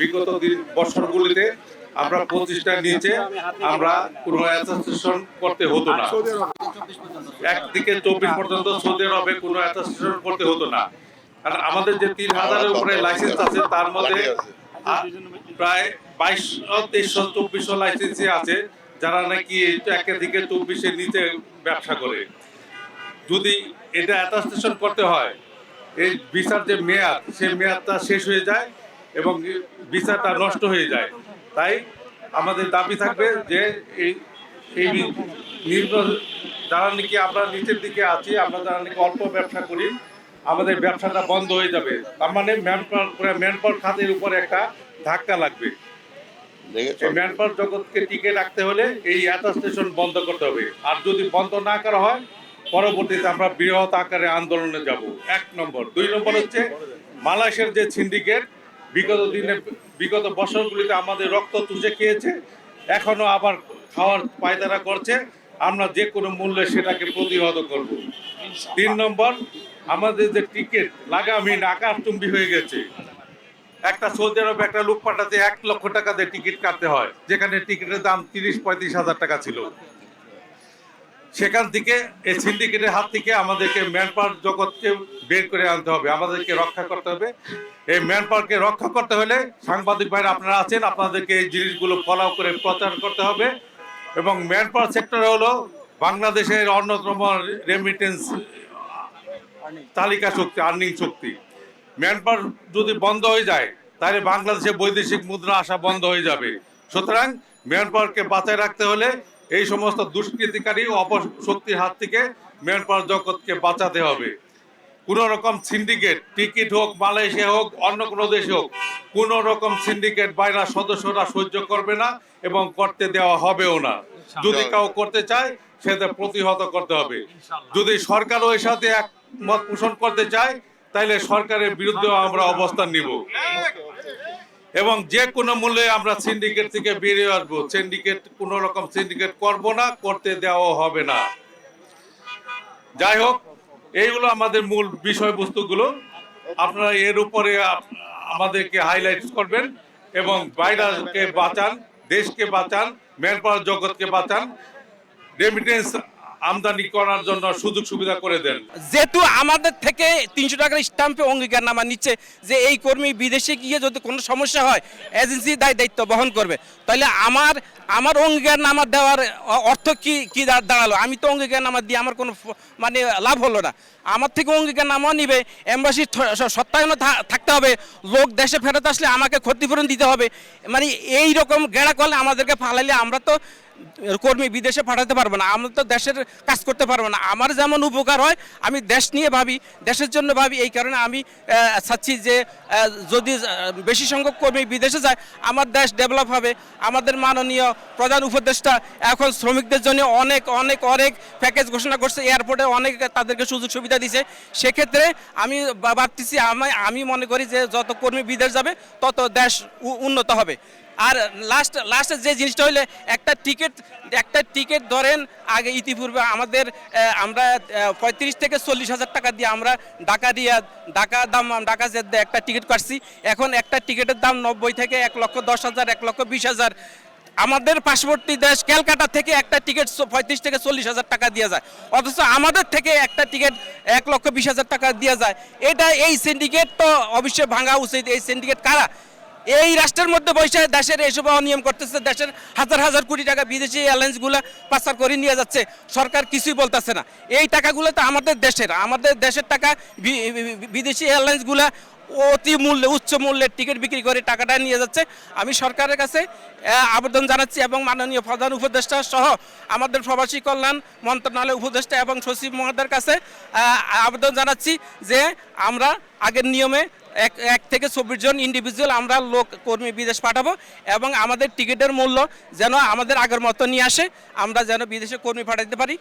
বিগত বছরগুলিতে আমরা প্রতিষ্ঠান নিচে আমরা কোনো অ্যাসোসিয়েশন করতে হতো না। একদিকে 24 পর্যন্ত সৌদি আরবে কোনো অ্যাসোসিয়েশন করতে হতো না, কারণ আমাদের যে 3000-এর উপরে লাইসেন্স আছে তার মধ্যে প্রায় 2200, 2400 লাইসেন্সই আছে যারা নাকি একে থেকে 24-এর নিচে ব্যবসা করে। যদি এটা অ্যাটাস্টেশন করতে হয়, এই ভিসার যে মেয়াদ সেই মেয়াদটা শেষ হয়ে যায় এবং ভিসাটা নষ্ট হয়ে যায়। তাই আমাদের দাবি থাকবে যে এই যারা নাকি আমরা নিচের দিকে আছি, আমরা যারা নাকি অল্প ব্যবসা করি, আমাদের ব্যবসাটা বন্ধ হয়ে যাবে। তার মানে ম্যানপাওয়ার খাতের উপরে একটা ধাক্কা লাগবে। ম্যানপাওয়ার জগৎকে টিকে রাখতে হলে এই অ্যাটাস্টেশন বন্ধ করতে হবে। আর যদি বন্ধ না করা হয়, পরবর্তীতে আমরা বৃহৎ আকারে আন্দোলনে যাব। 1 নম্বর। 2 নম্বর হচ্ছে মালয়েশিয়ার যে সিন্ডিকেট বিগত বছরগুলিতে আমাদের রক্ত চুষে খেয়েছে, এখনো আবার খাওয়ার পায়তারা করছে। আমরা যে কোনো মূল্যে সেটাকে প্রতিহত করব। 3 নম্বর, আমাদের যে টিকিট লাগামহীন আকাশচুম্বী হয়ে গেছে। একটা সৌদি আরবে একটা লোক পাঠাতে 1 লক্ষ টাকা দিয়ে টিকিট কাটতে হয়, যেখানে টিকিটের দাম 30-35 হাজার টাকা ছিল। সেখান থেকে এই সিন্ডিকেটের হাত থেকে আমাদেরকে ম্যানপাওয়ার জগৎকে বের করে আনতে হবে, আমাদেরকে রক্ষা করতে হবে। এই ম্যানপাওয়ারকে রক্ষা করতে হলে সাংবাদিক ভাইরা আপনারা আছেন, আপনাদেরকে এই জিনিসগুলো ফলো করে প্রচার করতে হবে। এবং ম্যানপাওয়ার সেক্টর হলো বাংলাদেশের অন্যতম রেমিটেন্স তালিকা শক্তি, আর্নিং শক্তি। ম্যানপাওয়ার যদি বন্ধ হয়ে যায়, তাহলে বাংলাদেশে বৈদেশিক মুদ্রা আসা বন্ধ হয়ে যাবে। সুতরাং ম্যানপাওয়ারকে বাঁচায় রাখতে হলে এই সমস্ত দুষ্কৃতিকারী অপশক্তির হাত থেকে ম্যানপাওয়ার জগৎকে বাঁচাতে হবে। কোনো রকম সিন্ডিকেট, টিকিট হোক, মালয়েশিয়া হোক, অন্য কোনো দেশে হোক, কোনো রকম সিন্ডিকেট বাইরা সদস্যরা সহ্য করবে না এবং করতে দেওয়া হবেও না। যদি কেউ করতে চায় সেটা প্রতিহত করতে হবে। যদি সরকারও এর সাথে একমত পোষণ করতে চায়, তাহলে সরকারের বিরুদ্ধেও আমরা অবস্থান নিব এবং যে কোনো মূল্যে আমরা সিন্ডিকেট থেকে বেরিয়ে আসবো। কোনো রকম সিন্ডিকেট করব না, করতে দেওয়া হবে না। যাই হোক, এইগুলো আমাদের মূল বিষয়বস্তুগুলো। আপনারা এর উপরে আমাদেরকে হাইলাইট করবেন এবং বাইরেকে বাঁচান, দেশকে বাঁচান, ম্যানপাওয়ার জগৎকে বাঁচান, রেমিটেন্স আমদানি করার জন্য সুযোগ সুবিধা করে দেন। যেহেতু আমাদের থেকে 300 টাকার স্ট্যাম্পে অঙ্গীকারনামা নিচ্ছে যে এই কর্মী বিদেশে গিয়ে যদি কোনো সমস্যা হয় এজেন্সি দায়িত্ব বহন করবে, তাহলে আমার অঙ্গীকারনামা দেওয়ার অর্থ কি দাঁড়ালো? আমি তো অঙ্গীকারনামা দিয়ে আমার কোনো মানে লাভ হলো না। আমার থেকে অঙ্গীকারনামা নিবে, এমবাসি সত্যায়ন থাকতে হবে, লোক দেশে ফেরত আসলে আমাকে ক্ষতিপূরণ দিতে হবে। মানে এই রকম গেড়া করলে আমাদেরকে ফালাইলে আমরা তো কর্মী বিদেশে পাঠাতে পারবো না, আমরা তো দেশের কাজ করতে পারবো না। আমার যেমন উপকার হয়, আমি দেশ নিয়ে ভাবি, দেশের জন্য ভাবি। এই কারণে আমি চাচ্ছি যে যদি বেশি সংখ্যক কর্মী বিদেশে যায়, আমার দেশ ডেভেলপ হবে। আমাদের মাননীয় প্রধান উপদেষ্টা এখন শ্রমিকদের জন্য অনেক অনেক অনেক প্যাকেজ ঘোষণা করছে, এয়ারপোর্টে অনেক তাদেরকে সুযোগ সুবিধা দিছে। সেক্ষেত্রে আমি ভাবতেছি, আমি মনে করি যে যত কর্মী বিদেশ যাবে তত দেশ উন্নত হবে। আর লাস্টে যে জিনিসটা হইলে একটা টিকিট ধরেন, আগে ইতিপূর্বে আমরা 35 থেকে 40 হাজার টাকা দিয়ে আমরা ঢাকা জেদ্দা একটা টিকিট কাটছি। এখন একটা টিকিটের দাম 90 থেকে 1,10,000, 1,20,000। আমাদের পার্শ্ববর্তী দেশ ক্যালকাটা থেকে একটা টিকিট 35 থেকে 40 হাজার টাকা দিয়ে যায়, অথচ আমাদের থেকে একটা টিকিট 1,20,000 টাকা দিয়ে যায়। এই সিন্ডিকেট তো অবশ্যই ভাঙা উচিত। এই সিন্ডিকেট কারা? এই রাষ্ট্রের মধ্যে বসে দেশের এইসব অনিয়ম করতেছে, দেশের হাজার হাজার কোটি টাকা বিদেশি এয়ারলাইন্সগুলো পাচার করে নিয়ে যাচ্ছে, সরকার কিছুই বলতেছে না। এই টাকাগুলো তো আমাদের দেশের টাকা। বিদেশি এয়ারলাইন্সগুলো উচ্চ মূল্যের টিকিট বিক্রি করে টাকাটা নিয়ে যাচ্ছে। আমি সরকারের কাছে আবেদন জানাচ্ছি এবং মাননীয় প্রধান উপদেষ্টা সহ আমাদের প্রবাসী কল্যাণ মন্ত্রণালয়ের উপদেষ্টা এবং সচিব মহোদয়ের কাছে আবেদন জানাচ্ছি যে আমরা আগের নিয়মে 1 থেকে 24 জন ইন্ডিভিজুয়াল আমরা কর্মী বিদেশ পাঠাবো এবং আমাদের টিকিটের মূল্য যেন আমাদের আগের মতো নিয়ে আসে, আমরা যেন বিদেশে কর্মী পাঠাতে পারি।